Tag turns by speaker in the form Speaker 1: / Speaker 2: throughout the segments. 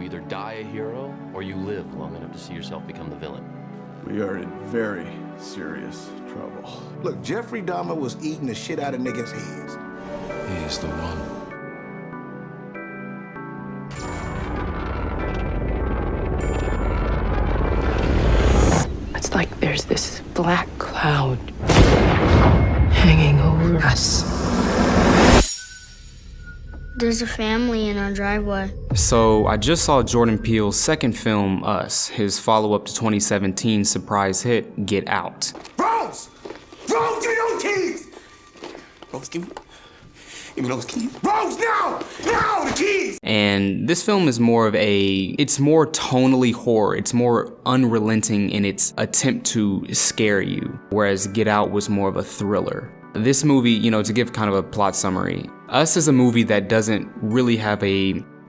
Speaker 1: either die a hero or you live long enough to see yourself become the villain.
Speaker 2: We are in very serious trouble.
Speaker 3: Look, Jeffrey Dahmer was eating the shit out of niggas' heads.
Speaker 4: He's the one.
Speaker 5: It's like there's this black cloud hanging over us.
Speaker 6: There's a family in our driveway.
Speaker 7: So I just saw Jordan Peele's second film, Us, his follow-up to 2017's surprise hit, Get Out.
Speaker 3: Rose! Rose, give me those keys! Rose, give me those keys. Rose, now! Now, the keys!
Speaker 7: And this film is more it's more tonally horror. It's more unrelenting in its attempt to scare you, whereas Get Out was more of a thriller. This movie, to give kind of a plot summary, Us is a movie that doesn't really have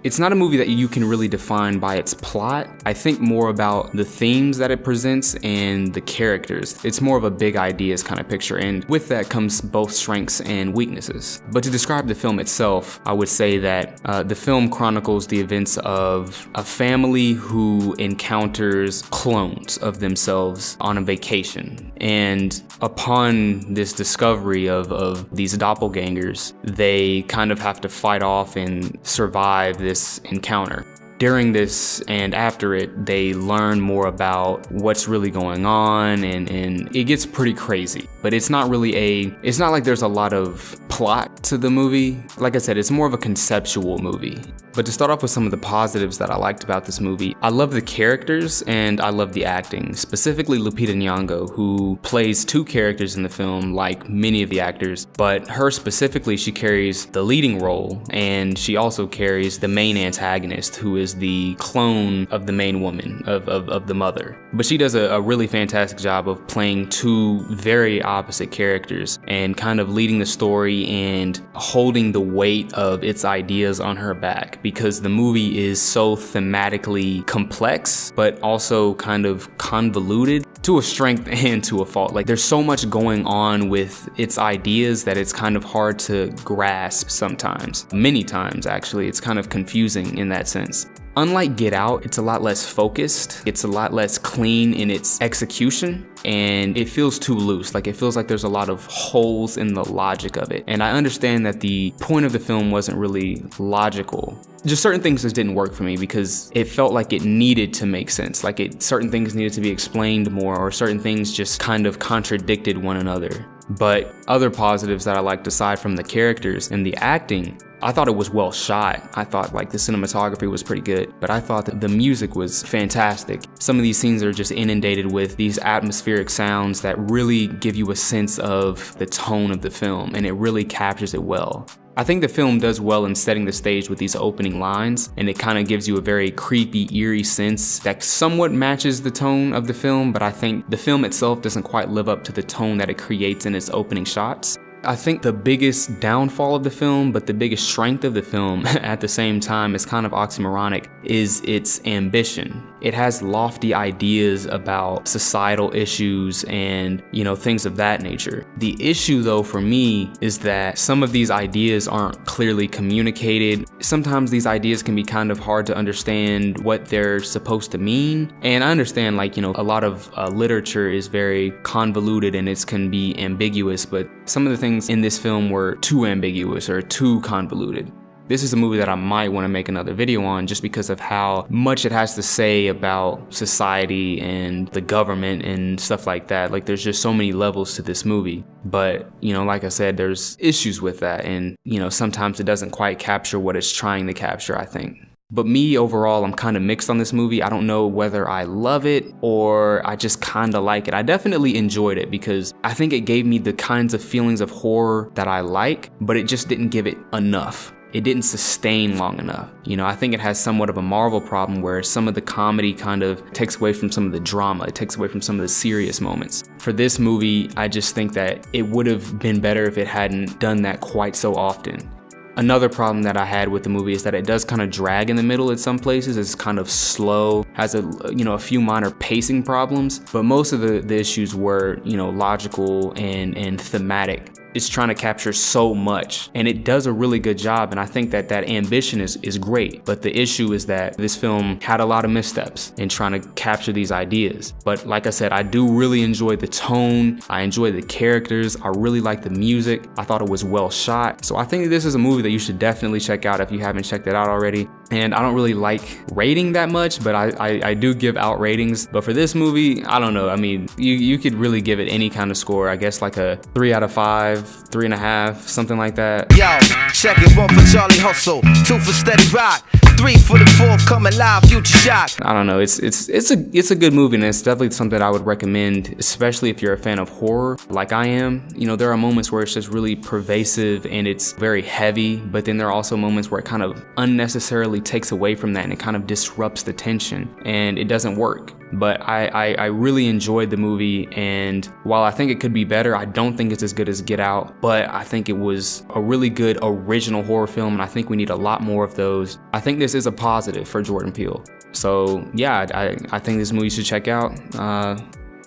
Speaker 7: it's not a movie that you can really define by its plot. I think more about the themes that it presents and the characters. It's more of a big ideas kind of picture, and with that comes both strengths and weaknesses. But to describe the film itself, I would say that the film chronicles the events of a family who encounters clones of themselves on a vacation. And upon this discovery of these doppelgangers, they kind of have to fight off and survive this encounter. During this and after it, they learn more about what's really going on, and it gets pretty crazy. But it's not like there's a lot of plot to the movie. Like I said, it's more of a conceptual movie. But to start off with some of the positives that I liked about this movie, I love the characters and I love the acting, specifically Lupita Nyong'o, who plays two characters in the film like many of the actors, but her specifically, she carries the leading role, and she also carries the main antagonist, who is the clone of the main woman, of the mother. But she does a really fantastic job of playing two very opposite characters and kind of leading the story and holding the weight of its ideas on her back, because the movie is so thematically complex, but also kind of convoluted to a strength and to a fault. Like, there's so much going on with its ideas that it's kind of hard to grasp sometimes. Many times, actually, it's kind of confusing in that sense. Unlike Get Out, it's a lot less focused, it's a lot less clean in its execution, and it feels too loose. Like, it feels like there's a lot of holes in the logic of it. And I understand that the point of the film wasn't really logical. Just certain things just didn't work for me because it felt like it needed to make sense. Like, certain things needed to be explained more, or certain things just kind of contradicted one another. But other positives that I liked aside from the characters and the acting, I thought it was well shot. I thought like the cinematography was pretty good, but I thought that the music was fantastic. Some of these scenes are just inundated with these atmospheric sounds that really give you a sense of the tone of the film, and it really captures it well. I think the film does well in setting the stage with these opening lines, and it kind of gives you a very creepy, eerie sense that somewhat matches the tone of the film, but I think the film itself doesn't quite live up to the tone that it creates in its opening shots. I think the biggest downfall of the film, but the biggest strength of the film at the same time, is kind of oxymoronic, is its ambition. It has lofty ideas about societal issues and, things of that nature. The issue though for me is that some of these ideas aren't clearly communicated. Sometimes these ideas can be kind of hard to understand what they're supposed to mean. And I understand a lot of literature is very convoluted and it can be ambiguous, but some of the things in this film were too ambiguous or too convoluted. This is a movie that I might want to make another video on just because of how much it has to say about society and the government and stuff like that. Like, there's just so many levels to this movie. But, like I said, there's issues with that, and, sometimes it doesn't quite capture what it's trying to capture, I think. But me, overall, I'm kind of mixed on this movie. I don't know whether I love it or I just kind of like it. I definitely enjoyed it because I think it gave me the kinds of feelings of horror that I like, but it just didn't give it enough. It didn't sustain long enough. I think it has somewhat of a Marvel problem where some of the comedy kind of takes away from some of the drama. It takes away from some of the serious moments. For this movie, I just think that it would have been better if it hadn't done that quite so often. Another problem that I had with the movie is that it does kind of drag in the middle at some places. It's kind of slow, has a few minor pacing problems, but most of the issues were, logical and thematic. it's trying to capture so much, and it does a really good job, and I think that that ambition is great. But the issue is that this film had a lot of missteps in trying to capture these ideas. But like I said, I do really enjoy the tone, I enjoy the characters, I really like the music, I thought it was well shot. So I think this is a movie that you should definitely check out if you haven't checked it out already. And I don't really like rating that much, but I do give out ratings. But for this movie, I don't know. I mean, you could really give it any kind of score. I guess like a 3 out of 5, 3.5, something like that.
Speaker 4: Yo, check it, 1 for Charlie Hustle, 2 for Steady Rock, 3 for the 4th coming live, Future Shock.
Speaker 7: I don't know, it's a good movie, and it's definitely something I would recommend, especially if you're a fan of horror like I am. You know, there are moments where it's just really pervasive and it's very heavy, but then there are also moments where it kind of unnecessarily takes away from that and it kind of disrupts the tension and it doesn't work. But I really enjoyed the movie, and while I think it could be better, I don't think it's as good as Get Out, but I think it was a really good original horror film, and I think we need a lot more of those. I think this is a positive for Jordan Peele. So yeah, I think this movie you should check out.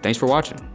Speaker 7: Thanks for watching.